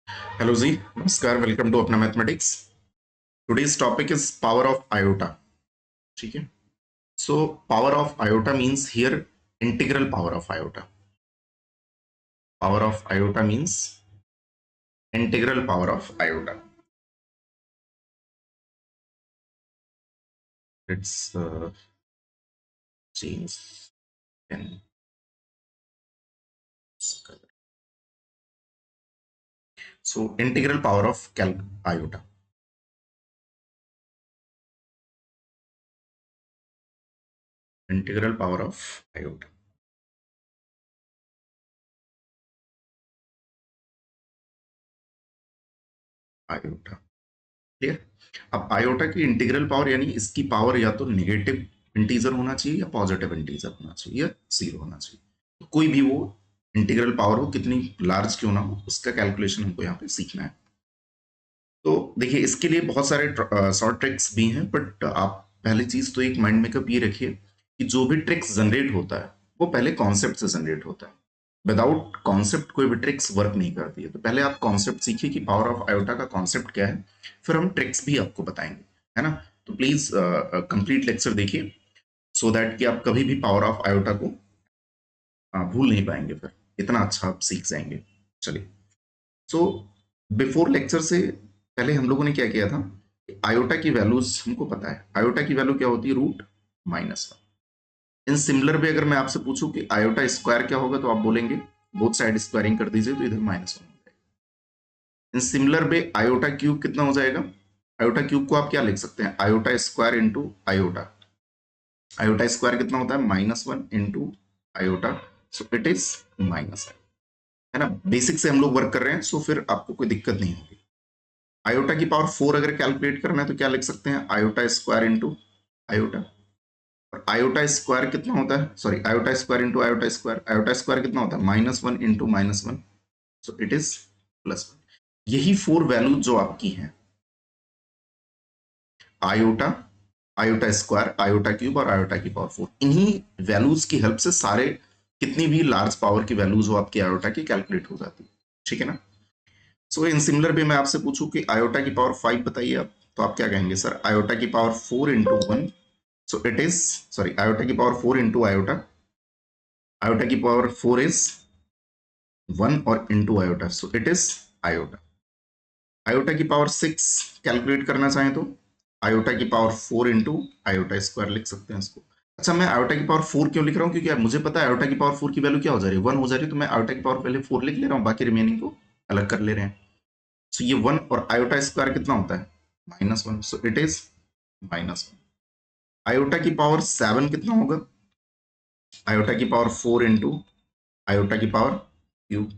Hello जी, नमस्कार। Welcome to अपना mathematics. Today's topic is power of iota. ठीक है। So power of iota means here integral power of iota. Power of iota means integral power of iota. It's change in so integral power of कैल iota. Integral power of iota. Iota clear. अब iota की integral power यानी इसकी power या तो negative integer होना चाहिए या पॉजिटिव इंटीजर होना चाहिए या जीरो होना चाहिए। तो कोई भी वो इंटीग्रल पावर हो, कितनी लार्ज क्यों ना हो, उसका कैलकुलेशन हमको यहाँ पे सीखना है। तो देखिए, इसके लिए बहुत सारे शॉर्ट ट्रिक्स भी हैं, बट आप पहली चीज तो एक माइंड मेकअप ये रखिए कि जो भी ट्रिक्स जनरेट होता है वो पहले कॉन्सेप्ट से जनरेट होता है। विदाउट कॉन्सेप्ट कोई भी ट्रिक्स वर्क नहीं करती है। तो पहले आप कॉन्सेप्ट सीखिए कि पावर ऑफ आयोटा का कॉन्सेप्ट क्या है, फिर हम ट्रिक्स भी आपको बताएंगे, है ना। तो प्लीज कंप्लीट लेक्चर देखिए सो दैट कि आप कभी भी पावर ऑफ आयोटा को भूल नहीं पाएंगे, फिर इतना अच्छा आप सीख जाएंगे। चलिए। सो बिफोर लेक्चर से पहले हम लोगों ने क्या किया था, आयोटा की वैल्यूज हमको पता है। आयोटा की वैल्यू क्या होती है, √-1। इन सिमिलर वे अगर मैं आपसे पूछूं कि आयोटा स्क्वायर क्या होगा, तो आप बोलेंगे बोथ साइड स्क्वायरिंग कर दीजिए, तो इधर -1 हो जाएगा। In similar way iota cube कितना हो जाएगा। आयोटा क्यूब को आप क्या लिख सकते हैं, iota square into iota. Iota square कितना होता है, -1 into iota. So it is minus, है ना। बेसिक से हम लोग वर्क कर रहे हैं, सो फिर आपको कोई दिक्कत नहीं होगी। आयोटा की पावर 4 अगर कैलकुलेट करना है तो क्या लिख सकते हैं, आयोटा स्क्वायर इंटू आयोटा। और आयोटा स्क्वायर कितना होता है, sorry, iota square into iota square. Iota square कितना होता है, -1 इंटू -1। So it is +1। यही 4 वैल्यू जो आपकी हैं, iota, iota square, iota cube और आयोटा की पावर 4, इन्हीं वैल्यूज की हेल्प से सारे कितनी भी लार्ज पावर की वैल्यूज हो आपकी आयोटा की कैलकुलेट हो जाती है। ठीक है ना। सो इन सिमिलर भी मैं आपसे पूछूं कि आयोटा की पावर 5 बताइए आप, तो आप क्या कहेंगे, सर आयोटा की power 4 into 1। So it is, sorry, iota की पावर 4 इंटू आयोटा। आयोटा की पावर 4 इज 1 और into iota, so it is iota. Iota की पावर 6 कैलकुलेट करना चाहें तो आयोटा की पावर 4 इंटू आयोटा स्क्वायर लिख सकते हैं इसको। अच्छा, मैं आयोटा की पावर 4 क्यों लिख रहा हूँ, क्योंकि यार मुझे पता है आयोटा की पावर 4 की वैल्यू क्या हो जा रही है, 1 हो जा रही है। तो मैं आयोटा की पावर पहले 4 लिख ले रहा हूँ, बाकी रिमेनिंग को अलग कर ले रहे हैं। सो ये 1 और आयोटा स्क्वायर कितना होता है, -1। So it is -1। आयोटा की पावर 7 कितना होगा, आयोटा की पावर 4 इंटू आयोटा की पावर क्यूब।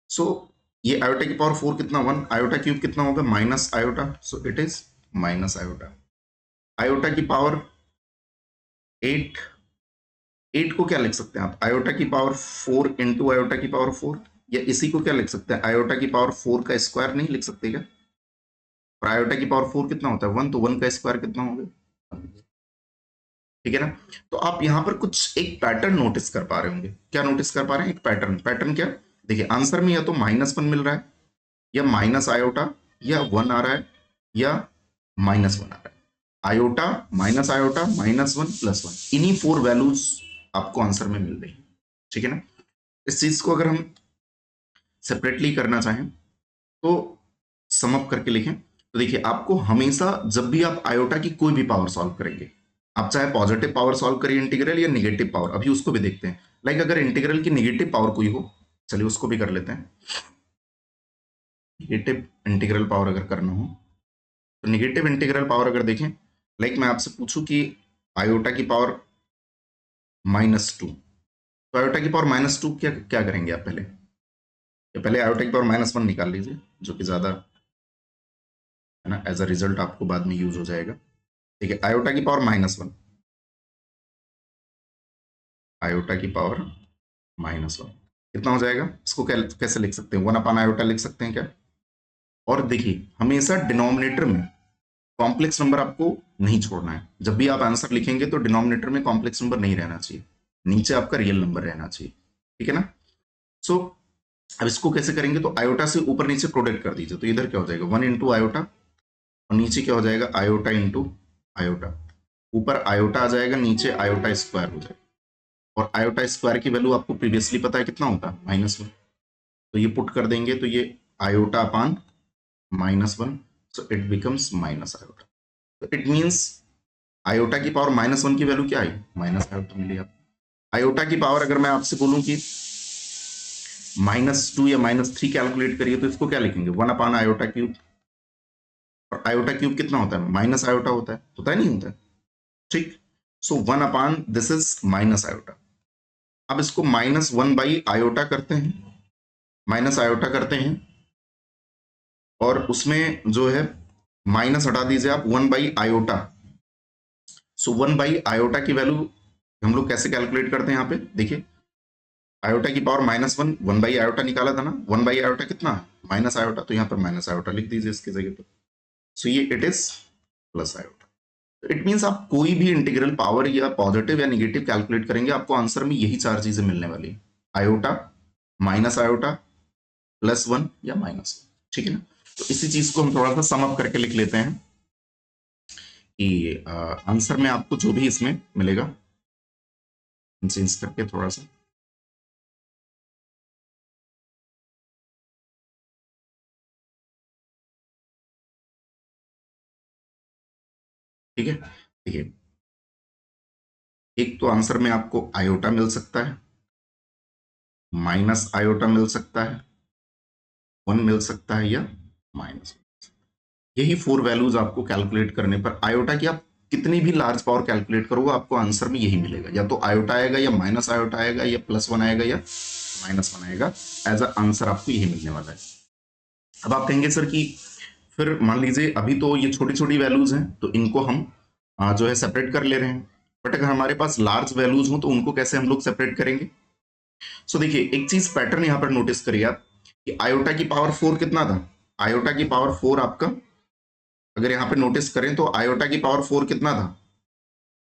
सो ये आयोटा की पावर 4 कितना, 1। आयोटा क्यूब कितना होगा, minus iota. So it is minus iota. Iota की पावर 8, 8 को क्या लिख सकते हैं आप, आयोटा की पावर 4 इंटू आयोटा की पावर 4। या इसी को क्या लिख सकते हैं, आयोटा की पावर 4 का स्क्वायर नहीं लिख सकते क्या। और आयोटा की पावर 4 कितना होता है, 1, तो 1 का स्क्वायर कितना होगा। ठीक है ना। तो आप यहां पर कुछ एक पैटर्न नोटिस कर पा रहे होंगे। क्या नोटिस कर पा रहे हैं, एक पैटर्न। पैटर्न क्या, देखिए आंसर में या तो -1 मिल रहा है, या माइनस आयोटा, या 1 आ रहा है, या -1 आ रहा है। आयोटा, माइनस आयोटा, -1 +1, इन्हीं 4 वैल्यूज आपको आंसर में मिल रही है। ठीक है ना। इस चीज को अगर हम सेपरेटली करना चाहें तो सम अप करके लिखें, तो देखिए आपको हमेशा जब भी आप आयोटा की कोई भी पावर सॉल्व करेंगे, आप चाहे पॉजिटिव पावर सॉल्व करिए इंटीग्रल, या नेगेटिव पावर, अभी उसको भी देखते हैं। लाइक अगर इंटीग्रल की नेगेटिव पावर कोई हो, चलिए उसको भी कर लेते हैं। नेगेटिव इंटीग्रल पावर अगर करना हो, तो नेगेटिव इंटीग्रल पावर अगर देखें, लाइक मैं आपसे पूछूं कि आयोटा की पावर -2, तो आयोटा की पावर -2 क्या क्या करेंगे आप पहले, या पहले आयोटा की पावर -1 निकाल लीजिए, जो कि ज्यादा है ना, एज अ रिजल्ट आपको बाद में यूज हो जाएगा। ठीक है, आयोटा की पावर -1, आयोटा की पावर -1 कितना हो जाएगा, इसको कैसे लिख सकते हैं, 1/आयोटा लिख सकते हैं क्या। और देखिए हमेशा डिनोमिनेटर में कॉम्प्लेक्स नंबर आपको नहीं छोड़ना है। जब भी आप आंसर लिखेंगे तो डिनोमिनेटर में कॉम्प्लेक्स नंबर नहीं रहना चाहिए, नीचे आपका रियल नंबर रहना चाहिए। ठीक है ना। सो अब इसको कैसे करेंगे, तो आयोटा से ऊपर नीचे प्रोडक्ट कर दीजिए, तो इधर क्या हो जाएगा 1 इंटू आयोटा, और नीचे क्या हो जाएगा आयोटा इंटू आयोटा, ऊपर आयोटा आ जाएगा, नीचे आयोटा स्क्वायर हो जाएगा, और आयोटा स्क्वायर की वैल्यू आपको प्रीवियसली पता है कितना होता है -1, तो ये पुट कर देंगे तो ये iota upon -1, so it becomes minus iota. तो इट मीन्स आयोटा की पावर -1 की वैल्यू क्या आई, माइनस आयोटा मिली आपको। आयोटा की पावर अगर मैं आपसे बोलूं कि -2 या -3 कैलकुलेट करिए, तो इसको क्या लिखेंगे 1 अपान आयोटा क्यूब, और आयोटा क्यूब कितना होता है, माइनस आयोटा होता है नहीं होता है, ठीक। सो 1 अपान दिस इज माइनस आयोटा। अब इसको -1/आयोटा करते हैं, माइनस आयोटा करते हैं, और उसमें जो है माइनस हटा दीजिए आप 1/आयोटा। सो 1/आयोटा की वैल्यू हम लोग कैसे कैलकुलेट करते हैं, यहाँ पे देखिए आयोटा की पावर -1, 1/आयोटा निकाला था ना, 1/आयोटा कितना माइनस आयोटा, तो यहाँ पर माइनस आयोटा लिख दीजिए इसकी जगह पर। सो ये it is plus iota. It means आप कोई भी इंटीग्रल पावर या पॉजिटिव या निगेटिव कैलकुलेट करेंगे, आपको आंसर में यही चार चीजें मिलने वाली, आयोटा, माइनस आयोटा, +1 या -1, ठीक है ना। तो इसी चीज को हम थोड़ा सा सम अप करके लिख लेते हैं कि आंसर में आपको जो भी इसमें मिलेगा, चेंज करके थोड़ा सा, ठीक है। देखिए एक तो आंसर में आपको आयोटा मिल सकता है, माइनस आयोटा मिल सकता है, 1 मिल सकता है, या माइनस, यही 4 वैल्यूज आपको कैलकुलेट करने पर आयोटा की आप कितनी भी लार्ज पावर कैलकुलेट करोगे, आपको आंसर में यही मिलेगा, या तो आयोटा आएगा, या माइनस आयोटा आएगा, या +1 आएगा, या -1 आएगा। एज अ आंसर आपको यही मिलने वाला है। अब आप कहेंगे सर कि फिर मान लीजिए अभी तो ये छोटी छोटी वैल्यूज हैं, तो इनको हम जो है सेपरेट कर ले रहे हैं, बट अगर हमारे पास लार्ज वैल्यूज हो तो उनको कैसे हम लोग सेपरेट करेंगे। सो देखिए एक चीज पैटर्न यहां पर नोटिस करिए आप कि आयोटा की पावर 4 कितना था, आयोटा की पावर 4 आपका अगर यहां पे नोटिस करें तो आयोटा की पावर 4 कितना था,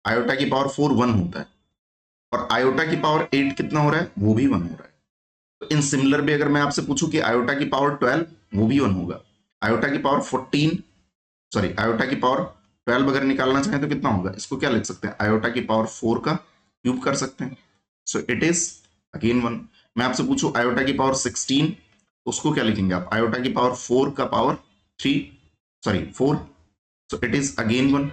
आयोटा की पावर 4 1 होता है, और आयोटा की पावर 8 कितना हो रहा है, वो भी 1 हो रहा है। तो इन सिमिलर भी अगर मैं आपसे पूछूं कि आयोटा की पावर 12, वो भी 1 होगा। आयोटा की पावर 14, सॉरी आयोटा की पावर 12 अगर निकालना चाहें तो कितना होगा, इसको क्या लिख सकते हैं, आयोटा की पावर 4 का क्यूब कर सकते हैं। So it is again 1। मैं आपसे पूछूं आयोटा की पावर 16, उसको क्या लिखेंगे आप, आयोटा की पावर 4 का power 3, sorry 4, so it is again 1।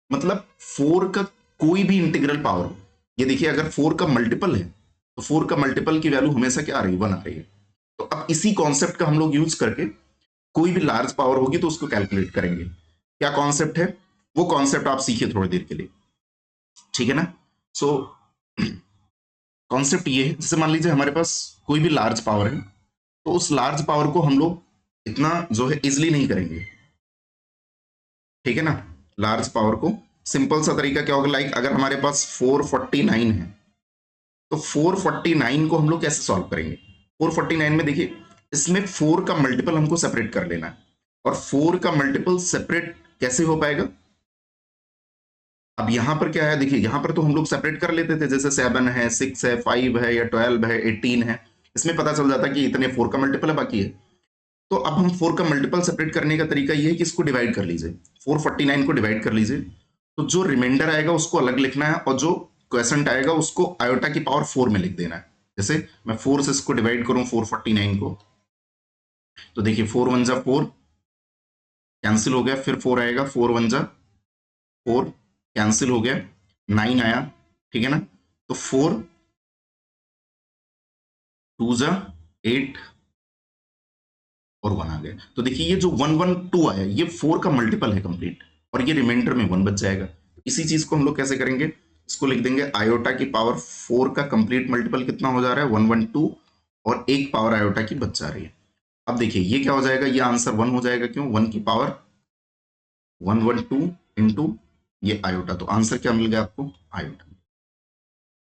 मतलब 4 का कोई भी इंटीग्रल पावर हो, ये देखिए अगर 4 का मल्टीपल है तो 4 का मल्टीपल की वैल्यू हमेशा क्या आ रही है, 1 आ रही है। तो अब इसी कॉन्सेप्ट का हम लोग यूज करके कोई भी लार्ज पावर होगी तो उसको कैलकुलेट करेंगे। क्या कॉन्सेप्ट है, वो कॉन्सेप्ट आप सीखिए थोड़ी देर के लिए, ठीक है ना। सो कॉन्सेप्ट ये है, जैसे मान लीजिए हमारे पास कोई भी लार्ज पावर है, तो उस लार्ज पावर को हम लोग इतना जो है इजिली नहीं करेंगे, ठीक है ना। लार्ज पावर को सिंपल सा तरीका क्या होगा, लाइक अगर हमारे पास 449 है, तो 449 को हम लोग कैसे सॉल्व करेंगे, 449 में देखिए इसमें 4 का मल्टीपल हमको सेपरेट कर लेना है, और 4 का मल्टीपल सेपरेट कैसे हो पाएगा। अब यहां पर क्या है, देखिए यहां पर तो हम लोग सेपरेट कर लेते थे, जैसे 7 है, 6 है, 5 है, या 12 है, 18 है, इसमें पता चल जाता है कि इतने 4 का मल्टीपल है, बाकी है। तो अब हम 4 का मल्टीपल सेपरेट करने का तरीका ये है कि इसको डिवाइड कर लीजिए, 449 को डिवाइड कर लीजिए, तो जो रिमाइंडर आएगा उसको अलग लिखना है, और जो क्वेश्चन आएगा उसको आयोटा की पावर 4 में लिख देना है। जैसे मैं 4 से इसको डिवाइड करूं 449 को, तो देखिए 4 1 जा 4 कैंसिल हो गया, फिर 4 आएगा, 4 1 जा 4 कैंसिल हो गया, 9 आया, ठीक है ना। तो 4 2 जा 8 और 1 आ गया। तो देखिए ये जो 112 आया ये 4 का मल्टीपल है कंप्लीट, और ये रिमाइंडर में 1 बच जाएगा। इसी चीज को हम लोग कैसे करेंगे, इसको लिख देंगे आयोटा की पावर 4 का कंप्लीट मल्टीपल कितना हो जा रहा है, 112, और एक पावर आयोटा की बच जा रही है। अब देखिए ये क्या हो जाएगा, ये आंसर 1 हो जाएगा, क्यों, 1 की पावर 112 इंटू ये आयोटा, तो आंसर क्या मिल गया आपको, आयोटा।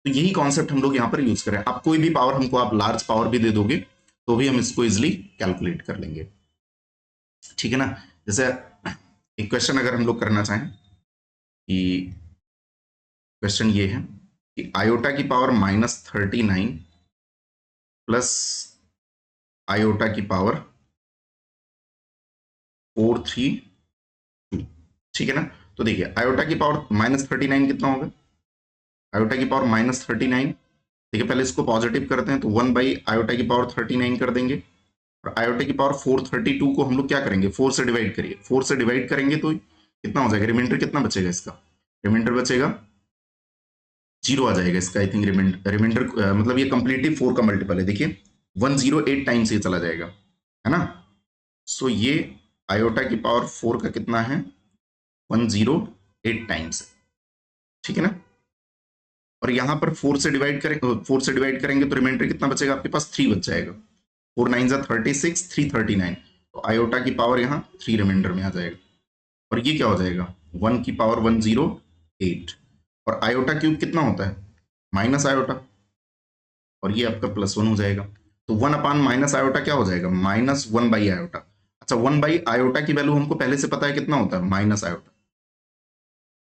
तो यही कॉन्सेप्ट हम लोग यहाँ पर यूज करें, आप कोई भी पावर हमको आप लार्ज पावर भी दे दोगे तो भी हम इसको इजिली कैलकुलेट कर लेंगे, ठीक है ना। जैसे एक क्वेश्चन अगर हम लोग करना चाहें कि क्वेश्चन ये है कि आयोटा की पावर -39 प्लस आयोटा की पावर 432, ठीक है ना। तो देखिए आयोटा की पावर -39 कितना होगा, आयोटा की पावर -39, ठीक है। पहले इसको पॉजिटिव करते हैं तो 1/आयोटा की पावर 39 कर देंगे, और आयोटा की पावर 432 को हम लोग क्या करेंगे, 4 से डिवाइड करिए, 4 से डिवाइड करेंगे तो कितना हो जाएगा, रिमाइंडर कितना बचेगा इसका, रिमाइंडर बचेगा 0 आ जाएगा इसका। आई थिंक रिमाइंडर मतलब ये कंप्लीटली 4 का मल्टीपल है, देखिए 108 टाइम्स ये चला जाएगा, है ना। सो ये आयोटा की पावर 4 का कितना है, 108 टाइम्स, ठीक है ना। और यहां पर 4 से डिवाइड करेंगे, 4 से डिवाइड करेंगे तो रिमाइंडर कितना बचेगा आपके पास, 3 बच जाएगा, 4 9 36, 3 39, तो आयोटा की पावर यहाँ 3 रिमाइंडर में आ जाएगा। और ये क्या हो जाएगा, 1 की पावर 108, और आयोटा क्यूब कितना होता है, माइनस आयोटा, और ये आपका +1 हो जाएगा। तो 1/-आयोटा क्या हो जाएगा, -1/आयोटा। अच्छा 1/आयोटा की वैल्यू हमको पहले से पता है कितना होता है, माइनस आयोटा,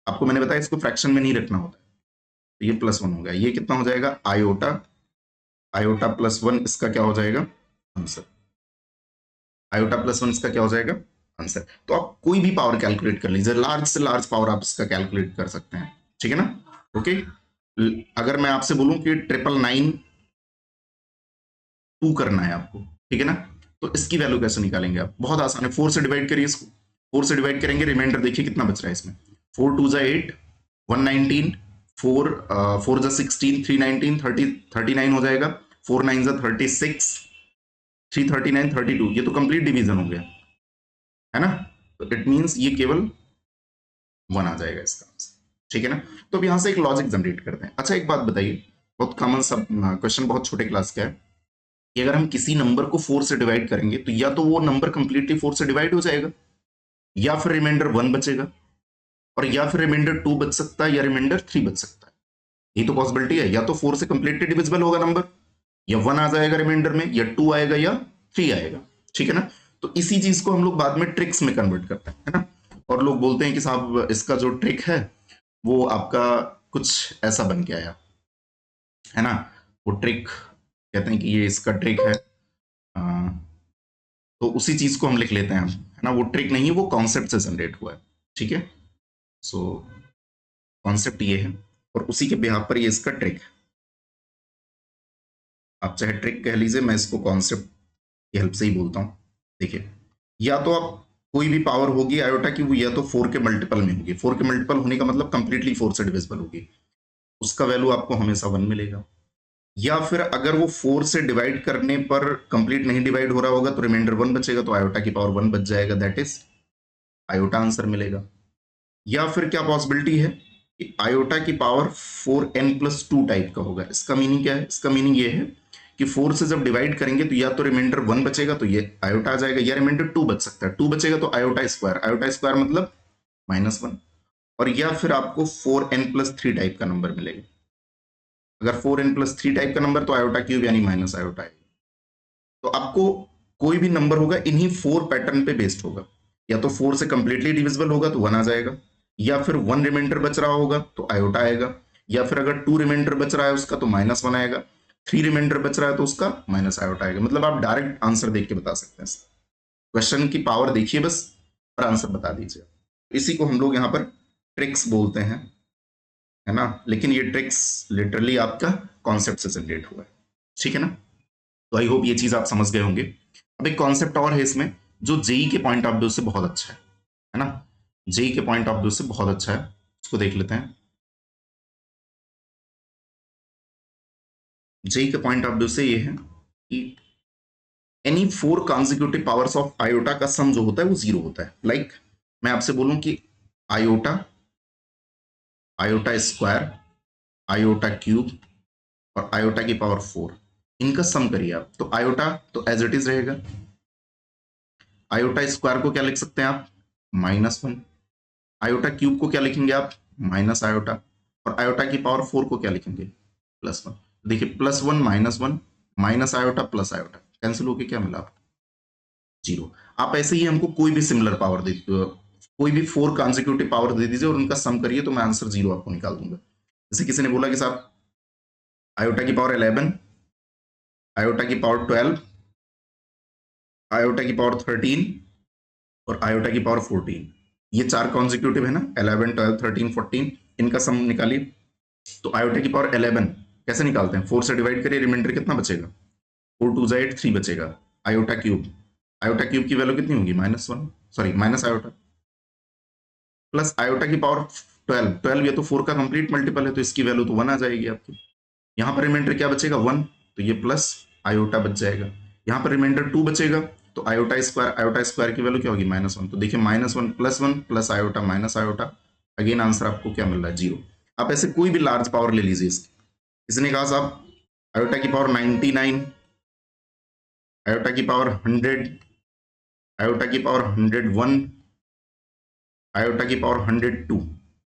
आपको मैंने बताया इसको फ्रैक्शन में नहीं रखना होता है। तो ये +1 हो गया, ये कितना हो जाएगा, आयोटा, आयोटा +1 इसका क्या हो जाएगा आंसर, आयोटा +1 इसका क्या हो जाएगा आंसर। तो आप कोई भी पावर कैलकुलेट कर लीजिए, लार्ज से लार्ज पावर आप इसका कैलकुलेट कर सकते हैं, ठीक है ना। ओके, अगर मैं आपसे बोलूं कि 999 करना है आपको, ठीक है ना, तो इसकी वैल्यू कैसे निकालेंगे आप, बहुत आसान है, 4 से डिवाइड करिए इसको, 4 से डिवाइड करेंगे, रिमाइंडर देखिए कितना बच रहा है इसमें, 4 2 8, 119, 4 4 16, 319, 39 हो जाएगा, 4 9 36, 339, 32, ये तो कंप्लीट डिवीजन हो गया, है ना। तो इट मीन्स ये केवल 1 आ जाएगा इसका आंसर, ठीक है ना। तो अब यहां से एक लॉजिक जनरेट करते हैं। अच्छा एक बात बताइए, बहुत कॉमन सब क्वेश्चन, बहुत छोटे क्लास का है, कि अगर हम किसी नंबर को 4 से डिवाइड करेंगे तो या तो वो नंबर कंप्लीटली 4 से डिवाइड हो जाएगा, या फिर रिमाइंडर 1 बचेगा, और या फिर रिमाइंडर 2 बच सकता है, या रिमाइंडर 3 बच सकता है। ये तो पॉसिबिलिटी है, या तो 4 से कंप्लीटली डिविजिबल होगा नंबर, या 1 आ जाएगा रिमाइंडर में, या 2 आएगा, या 3 आएगा, ठीक है ना। तो इसी चीज को हम लोग बाद में ट्रिक्स में कन्वर्ट करते हैं, है ना। और लोग बोलते हैं कि साहब इसका जो ट्रिक है वो आपका कुछ ऐसा बन के आया, है ना। वो ट्रिक कहते हैं कि ये इसका ट्रिक है, तो उसी चीज को हम लिख लेते हैं, है ना। वो ट्रिक नहीं, वो कॉन्सेप्ट से जनरेट हुआ है, ठीक है। सो कॉन्सेप्ट ये है, और उसी के बिहाफ पर ये इसका ट्रिक है। आप चाहे ट्रिक कह लीजिए, मैं इसको कॉन्सेप्ट की हेल्प से ही बोलता हूँ। देखिए, या तो आप कोई भी पावर होगी आयोटा की, वो या तो 4 के मल्टीपल में होगी, 4 के मल्टीपल होने का मतलब कंप्लीटली 4 से डिविजिबल होगी, उसका वैल्यू आपको हमेशा 1 मिलेगा। या फिर अगर वो 4 से डिवाइड करने पर कंप्लीट नहीं डिवाइड हो रहा होगा तो रिमाइंडर 1 बचेगा, तो आयोटा की पावर 1 बच जाएगा, दैट इज आयोटा आंसर मिलेगा। या फिर क्या पॉसिबिलिटी है कि आयोटा की पावर 4n+2 टाइप का होगा। इसका मीनिंग क्या है, इसका मीनिंग ये है कि 4 से जब डिवाइड करेंगे तो या तो रिमाइंडर 1 बचेगा तो ये आयोटा आ जाएगा, या रिमाइंडर 2 बच सकता है, 2 बचेगा तो आयोटा स्क्वायर, आयोटा स्क्वायर मतलब -1, और या फिर आपको 4n+3 टाइप का नंबर मिलेगा। अगर 4n+3 टाइप का नंबर तो आयोटा क्यूब यानी माइनस आयोटा है। तो आपको कोई भी नंबर होगा इन्हीं 4 पैटर्न पे बेस्ड होगा, या तो 4 से कंप्लीटली डिविजिबल होगा तो 1 आ जाएगा, या फिर 1 रिमाइंडर बच रहा होगा तो आयोटा आएगा, या फिर अगर 2 रिमाइंडर बच रहा है उसका तो -1 आएगा, 3 रिमाइंडर बच रहा है तो उसका माइनस आयोटा आएगा। मतलब आप डायरेक्ट आंसर देख के बता सकते हैं, क्वेश्चन की पावर देखिए बस और आंसर बता दीजिए। इसी को हम लोग यहाँ पर ट्रिक्स बोलते हैं, है ना। लेकिन ये ट्रिक्स लिटरली आपका कॉन्सेप्ट से जनरेट हुआ है, ठीक है ना। तो आई होप ये चीज आप समझ गए होंगे। अब एक कॉन्सेप्ट और है इसमें जो जेई के पॉइंट ऑफ व्यू से बहुत अच्छा है ना, जेई के पॉइंट ऑफ व्यू से बहुत अच्छा है, उसको देख लेते हैं। जेई के पॉइंट ऑफ व्यू से ये है कि any 4 consecutive powers of iota का सम जो होता है वो 0 होता है। लाइक मैं आपसे बोलूं कि iota, iota square, iota cube और आयोटा की पावर 4, इनका सम करिए आप, तो आयोटा तो एज इट इज रहेगा, आयोटा स्क्वायर को क्या लिख सकते हैं आप, -1, आयोटा क्यूब को क्या लिखेंगे आप, माइनस आयोटा, और आयोटा की पावर 4 को क्या लिखेंगे, +1। देखिए +1 -1 minus iota plus iota cancel होके क्या मिला आपको, 0। आप ऐसे ही हमको कोई भी सिमिलर पावर दे, कोई भी 4 कॉन्जिक्यूटिव पावर दे दीजिए और उनका सम करिए तो मैं आंसर 0 आपको निकाल दूंगा। जैसे किसी ने बोला कि साहब आयोटा की पावर 11, आयोटा की पावर 12, आयोटा की पावर 13 और आयोटा की पावर 14, ये 4 कॉन्जिक्यूटिव है ना, 11 12 13 14, इनका सम निकालिए। तो आयोटा की पावर 11 कैसे निकालते हैं, 4 से डिवाइड करिए, रिमाइंडर कितना बचेगा, 4 2 8 3 बचेगा। आयोटा क्यूब की वैल्यू कितनी होगी, -1, sorry minus iota, plus iota की पावर 12 ये तो 4 का कंप्लीट मल्टीपल है, तो इसकी वैल्यू तो 1 आ जाएगी आपकी। यहां पर रिमाइंडर क्या बचेगा, 1, तो ये प्लस आयोटा बच जाएगा। यहां पर रिमाइंडर 2 बचेगा, तो आयोटा स्क्वायर की वैल्यू क्या होगी, -1, तो देखिए -1 +1 plus iota minus iota, again answer आपको क्या मिल रहा है, 0। आप ऐसे कोई भी लार्ज पावर ले लीजिए इसकी। इसने कहा साहब आयोटा की पावर 99, आयोटा की पावर 100, आयोटा की पावर 101, आयोटा की पावर 102,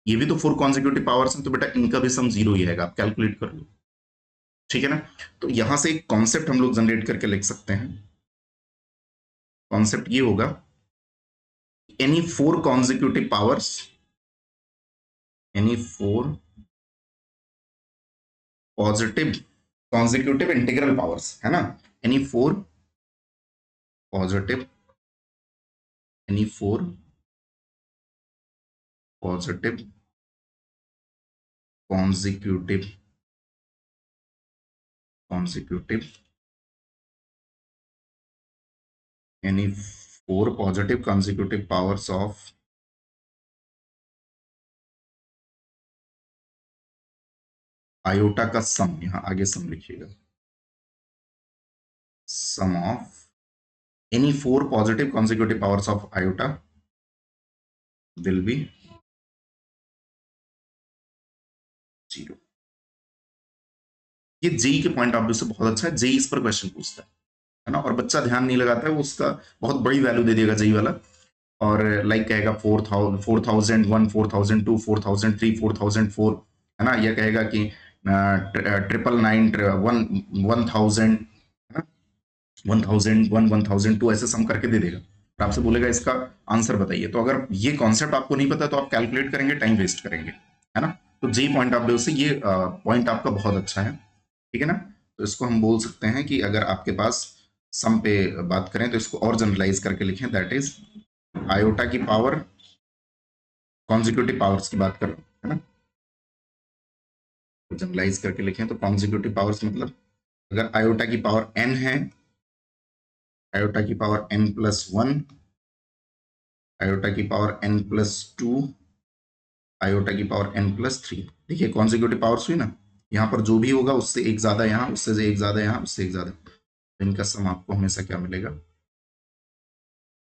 ये भी तो 4 कॉन्जिक्यूटिव पावर्स हैं, तो बेटा इनका भी सम 0 ही आएगा, आप कैलकुलेट कर लो, ठीक है ना। तो यहां से एक कॉन्सेप्ट हम लोग जनरेट करके लिख सकते हैं। कॉन्सेप्ट ये होगा, any 4 consecutive powers, any 4 positive consecutive integral powers, है ना, any 4 positive, any 4 positive consecutive any 4 positive consecutive powers of iota का सम, यहां आगे सम लिखिएगा, sum of any 4 positive consecutive powers of iota will be 0। ये JEE के point of view से बहुत अच्छा है, जेई इस पर क्वेश्चन पूछता है ना, और बच्चा ध्यान नहीं लगाता है, वो उसका बहुत बड़ी वैल्यू दे देगा जेई वाला, और लाइक कहेगा 4000 4001 4002 4003 4004, है ना, यह कहेगा कि 999 1000, 1001 1002 ऐसे सम करके दे देगा, और आपसे बोलेगा इसका आंसर बताइए। तो अगर ये कॉन्सेप्ट आपको नहीं पता तो आप कैलकुलेट करेंगे, टाइम वेस्ट करेंगे, है ना। तो जी पॉइंट ऑफ व्यू से ये पॉइंट आपका बहुत अच्छा है, ठीक है ना। तो इसको हम बोल सकते हैं कि अगर आपके पास सम पे बात करें तो इसको और जनरलाइज करके लिखें, दैट इज आयोटा की पावर कॉन्जिक्यूटिव पावर्स की बात कर रहा हूं, है ना। तो जनरलाइज करके लिखें तो कॉन्जिक्यूटिव पावर्स मतलब अगर आयोटा की पावर n है, आयोटा की पावर n+1, आयोटा की पावर n+2, आयोटा की पावर n+3, देखिए कॉन्जिक्यूटिव पावर्स हुई ना, यहां पर जो भी होगा उससे एक ज्यादा यहां, उससे एक ज्यादा यहां, उससे एक ज्यादा, तो इनका सम आपको हमेशा क्या मिलेगा,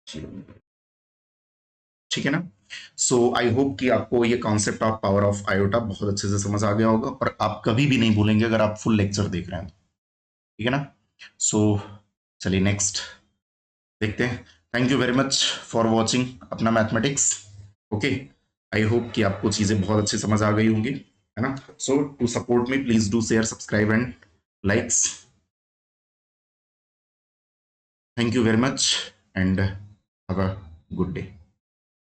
0, ठीक है ना। सो आई होप कि आपको ये concept of power of iota बहुत अच्छे से समझ आ गया होगा, और आप कभी भी नहीं भूलेंगे अगर आप फुल लेक्चर देख रहे हैं, ठीक है ना। सो चलिए नेक्स्ट देखते हैं। Thank you very much for watching अपना मैथमेटिक्स, ओके। आई होप कि आपको चीजें बहुत अच्छी समझ आ गई होंगी, है ना। So to support me please do share subscribe and likes, thank you very much and have a good day.